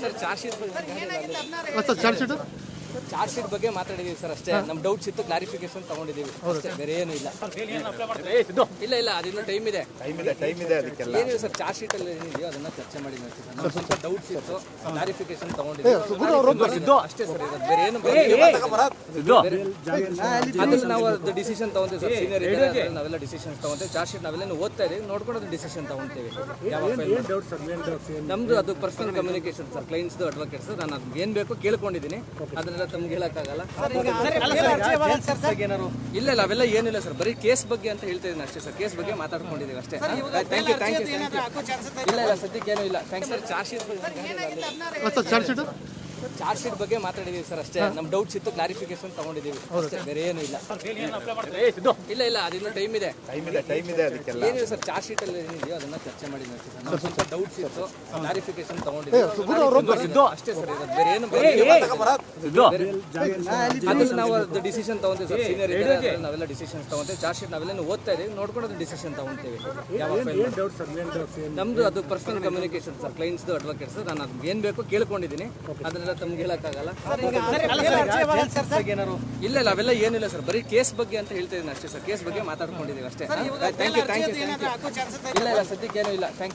Sir charge sheet charge sheet ಬಗ್ಗೆ ಮಾತಾಡಿದೀವಿ sir ಅಷ್ಟೇ. ನಮ್ ಡೌಟ್ಸ್ ಇತ್ತು, ಕ್ಲಾರಿಫಿಕೇಶನ್ ತಗೊಂಡಿದೀವಿ ಅಷ್ಟೇ, ಬೇರೆ ಏನು ಇಲ್ಲ. ಇಲ್ಲ ಅದಿನ್ನು ಟೈಮ್ ಇದೆ ಏನಿದೆ ಸರ್. ಚಾರ್ಜ್ ಶೀಟ್ ಅಲ್ಲಿ ಏನಿದೆಯೋ ಅದನ್ನ ಚರ್ಚೆ ಮಾಡಿದ್ವಿ ಅಷ್ಟೇ. ನಮ್ಗೆ ಸ್ವಲ್ಪ ಡೌಟ್ಸ್ ಇತ್ತು, ಕ್ಲಾರಿಫಿಕೇಶನ್ ತಗೊಂಡಿದ್ವಿ ಅಷ್ಟೇ ಸರ್. ಇದು ಬೇರೆ ಏನು ಅದ್ರಲ್ಲಿ ನಾವು ಅದು ಡಿಸಿಷನ್ ತಗೊಂತೀವಿ ಸರ್. ಸೀನಿಯರ್ ಇದ್ದಾರೆ, ನಾವೆಲ್ಲ ಡಿಸಿಷನ್ಸ್ ತಗೊಂತೀವಿ. ಚಾರ್ಜ್ ಶೀಟ್ ನಾವೆಲ್ಲ ಓದ್ತಾ ಇದೀವಿ, ನೋಡ್ಕೊಂಡು ಅದು ಡಿಸಿಷನ್ ತಗೊಂತೀವಿ. ನಮ್ದು ಅದು personal communication sir, clients advocates. ನಾನು ಅದು ಏನ್ ಬೇಕು ಕೇಳ್ಕೊಂಡಿದ್ದೀನಿ, ಅದನ್ನೆಲ್ಲ ತಮ್ಗೆ ಹೇಳಕ್ಕಾಗಲ್ಲ. ಇಲ್ಲ ಅವೆಲ್ಲ ಏನಿಲ್ಲ ಸರ್, ಬರೀ ಕೇಸ್ ಬಗ್ಗೆ ಅಂತ ಹೇಳ್ತಾ ಇದೀನಿ ಅಷ್ಟೇ ಸರ್. ಕೇಸ್ ಬಗ್ಗೆ ಮಾತಾಡ್ಕೊಂಡಿದ್ದೀವಿ ಅಷ್ಟೇ. Thank you. ಇಲ್ಲ ಸದ್ಯಕ್ಕೆ ಏನೂ ಇಲ್ಲ. Thanks sir. ಚಾರ್ಜ್ ಶೀಟ್ ಬಗ್ಗೆ ಮಾತಾಡಿದೀವಿ ಸರ್ ಅಷ್ಟೇ. ನಮ್ ಡೌಟ್ಸ್ ಇತ್ತು, ಕ್ಲಾರಿಫಿಕೇಶನ್ ತಗೊಂಡಿದ್ದೀವಿ ಅಷ್ಟೇ, ಬೇರೆ ಏನು ಇಲ್ಲ. ಇಲ್ಲ ಅದಿನ್ನು ಟೈಮ್ ಇದೆ ಏನಿದೆ ಸರ್. ಚಾರ್ಜ್ ಶೀಟ್ ಅಲ್ಲಿ ಏನಿದೆಯೋ ಅದನ್ನ ಚರ್ಚೆ ಮಾಡಿದ್ವಿ ಅಷ್ಟೇ. ನಮ್ಗೆ ಸ್ವಲ್ಪ ಡೌಟ್ಸ್ ಇತ್ತು, ಕ್ಲಾರಿಫಿಕೇಶನ್ ತಗೊಂಡಿದ್ವಿ ಅಷ್ಟೇ ಸರ್. ಇದು ಬೇರೆ ಏನು ಅದ್ರಲ್ಲಿ ನಾವು ಅದು ಡಿಸಿಷನ್ ತಗೊಂತೀವಿ ಸರ್. ಸೀನಿಯರ್ ಇದ್ದಾರೆ, ನಾವೆಲ್ಲ ಡಿಸಿಷನ್ಸ್ ತಗೊಂತೀವಿ. ಚಾರ್ಜ್ ಶೀಟ್ ನಾವೆಲ್ಲ ಓದ್ತಾ ಇದೀವಿ, ನೋಡ್ಕೊಂಡು ಅದು ಡಿಸಿಷನ್ ತಗೊಂತೀವಿ. ನಮ್ದು ಅದು personal communication sir, clients advocates. ನಾನು ಅದು ಏನ್ ಬೇಕು ಕೇಳ್ಕೊಂಡಿದ್ದೀನಿ, ಅದನ್ನೆಲ್ಲ ತಮ್ಗೆ ಹೇಳಕ್ಕಾಗಲ್ಲ. ಇಲ್ಲ ಅವೆಲ್ಲ ಏನಿಲ್ಲ ಸರ್, ಬರೀ ಕೇಸ್ ಬಗ್ಗೆ ಅಂತ ಹೇಳ್ತಾ ಇದೀನಿ ಅಷ್ಟೇ ಸರ್. ಕೇಸ್ ಬಗ್ಗೆ ಮಾತಾಡ್ಕೊಂಡಿದ್ದೀವಿ ಅಷ್ಟೇ. Thank you. ಇಲ್ಲ ಸದ್ಯಕ್ಕೆ ಏನೂ ಇಲ್ಲ.